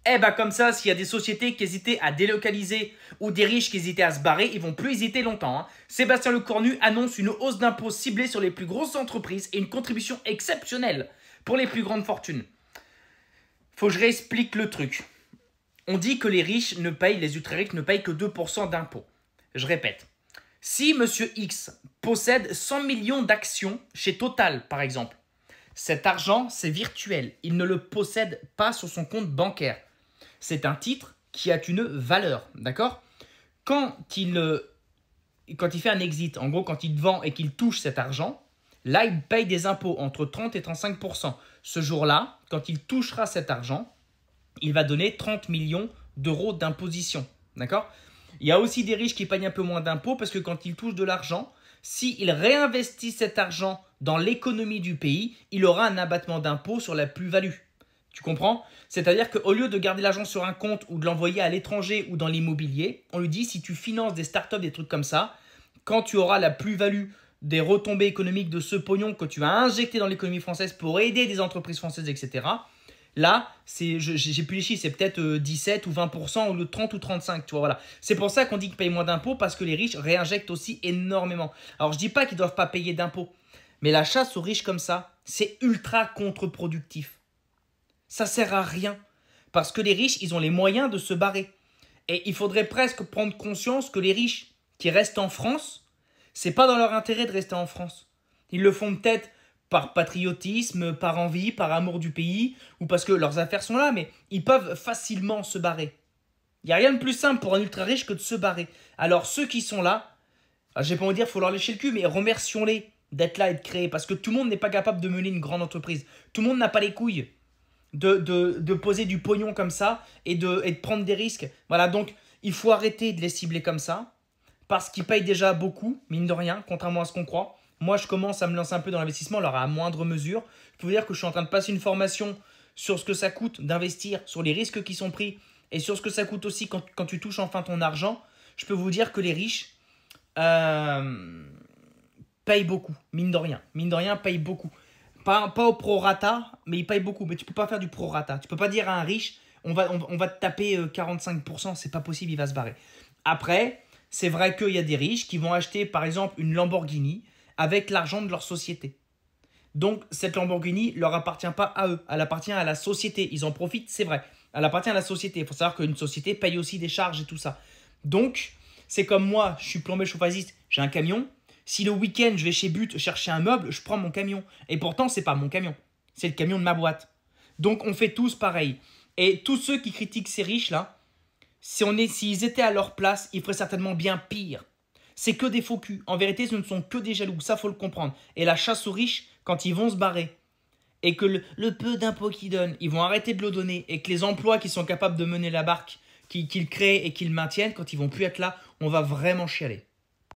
Eh bah comme ça, s'il y a des sociétés qui hésitaient à délocaliser ou des riches qui hésitaient à se barrer, ils vont plus hésiter longtemps. Hein. Sébastien Lecornu annonce une hausse d'impôts ciblée sur les plus grosses entreprises et une contribution exceptionnelle pour les plus grandes fortunes. Faut que je réexplique le truc. On dit que les riches ne payent, les ultra riches ne payent que 2% d'impôts. Je répète. Si Monsieur X possède 100 millions d'actions chez Total, par exemple, cet argent, c'est virtuel. Il ne le possède pas sur son compte bancaire. C'est un titre qui a une valeur, d'accord? Quand il fait un exit, en gros, quand il vend et qu'il touche cet argent, là, il paye des impôts entre 30 et 35%. Ce jour-là, quand il touchera cet argent, il va donner 30 millions d'euros d'imposition, d'accord? Il y a aussi des riches qui payent un peu moins d'impôts parce que quand ils touchent de l'argent, s'il réinvestit cet argent dans l'économie du pays, il aura un abattement d'impôt sur la plus-value. Tu comprends? C'est-à-dire qu'au lieu de garder l'argent sur un compte ou de l'envoyer à l'étranger ou dans l'immobilier, on lui dit si tu finances des startups, des trucs comme ça, quand tu auras la plus-value des retombées économiques de ce pognon que tu vas injecter dans l'économie française pour aider des entreprises françaises, etc., là, j'ai plus les chiffres, c'est peut-être 17 ou 20% au lieu de 30 ou 35, tu vois, voilà. C'est pour ça qu'on dit qu'ils payent moins d'impôts parce que les riches réinjectent aussi énormément. Alors, je dis pas qu'ils doivent pas payer d'impôts, mais la chasse aux riches comme ça, c'est ultra contre-productif. Ça sert à rien parce que les riches, ils ont les moyens de se barrer. Et il faudrait presque prendre conscience que les riches qui restent en France, c'est pas dans leur intérêt de rester en France. Ils le font peut-être par patriotisme, par envie, par amour du pays, ou parce que leurs affaires sont là, mais ils peuvent facilement se barrer. Il n'y a rien de plus simple pour un ultra riche que de se barrer. Alors ceux qui sont là, j'ai pas envie de dire qu'il faut leur lécher le cul, mais remercions-les d'être là et de créer, parce que tout le monde n'est pas capable de mener une grande entreprise. Tout le monde n'a pas les couilles de poser du pognon comme ça et de prendre des risques. Voilà, donc il faut arrêter de les cibler comme ça, parce qu'ils payent déjà beaucoup, mine de rien, contrairement à ce qu'on croit. Moi, je commence à me lancer un peu dans l'investissement, alors à moindre mesure. Je peux vous dire que je suis en train de passer une formation sur ce que ça coûte d'investir, sur les risques qui sont pris et sur ce que ça coûte aussi quand tu touches enfin ton argent. Je peux vous dire que les riches payent beaucoup, mine de rien. Mine de rien, payent beaucoup. Pas au prorata, mais ils payent beaucoup. Mais tu peux pas faire du prorata. Tu peux pas dire à un riche, on va te taper 45%, c'est pas possible, il va se barrer. Après, c'est vrai qu'il y a des riches qui vont acheter par exemple une Lamborghini avec l'argent de leur société. Donc cette Lamborghini ne leur appartient pas à eux, elle appartient à la société. Ils en profitent, c'est vrai. Elle appartient à la société. Il faut savoir qu'une société paye aussi des charges et tout ça. Donc, c'est comme moi, je suis plombier chauffagiste, j'ai un camion. Si le week-end, je vais chez But chercher un meuble, je prends mon camion. Et pourtant, ce n'est pas mon camion. C'est le camion de ma boîte. Donc, on fait tous pareil. Et tous ceux qui critiquent ces riches-là, s'ils étaient à leur place, ils feraient certainement bien pire. C'est que des faux culs. En vérité, ce ne sont que des jaloux. Ça, faut le comprendre. Et la chasse aux riches, quand ils vont se barrer, et que le peu d'impôts qu'ils donnent, ils vont arrêter de le donner, et que les emplois qui sont capables de mener la barque, qu'ils créent et qu'ils maintiennent, quand ils vont plus être là, on va vraiment chialer.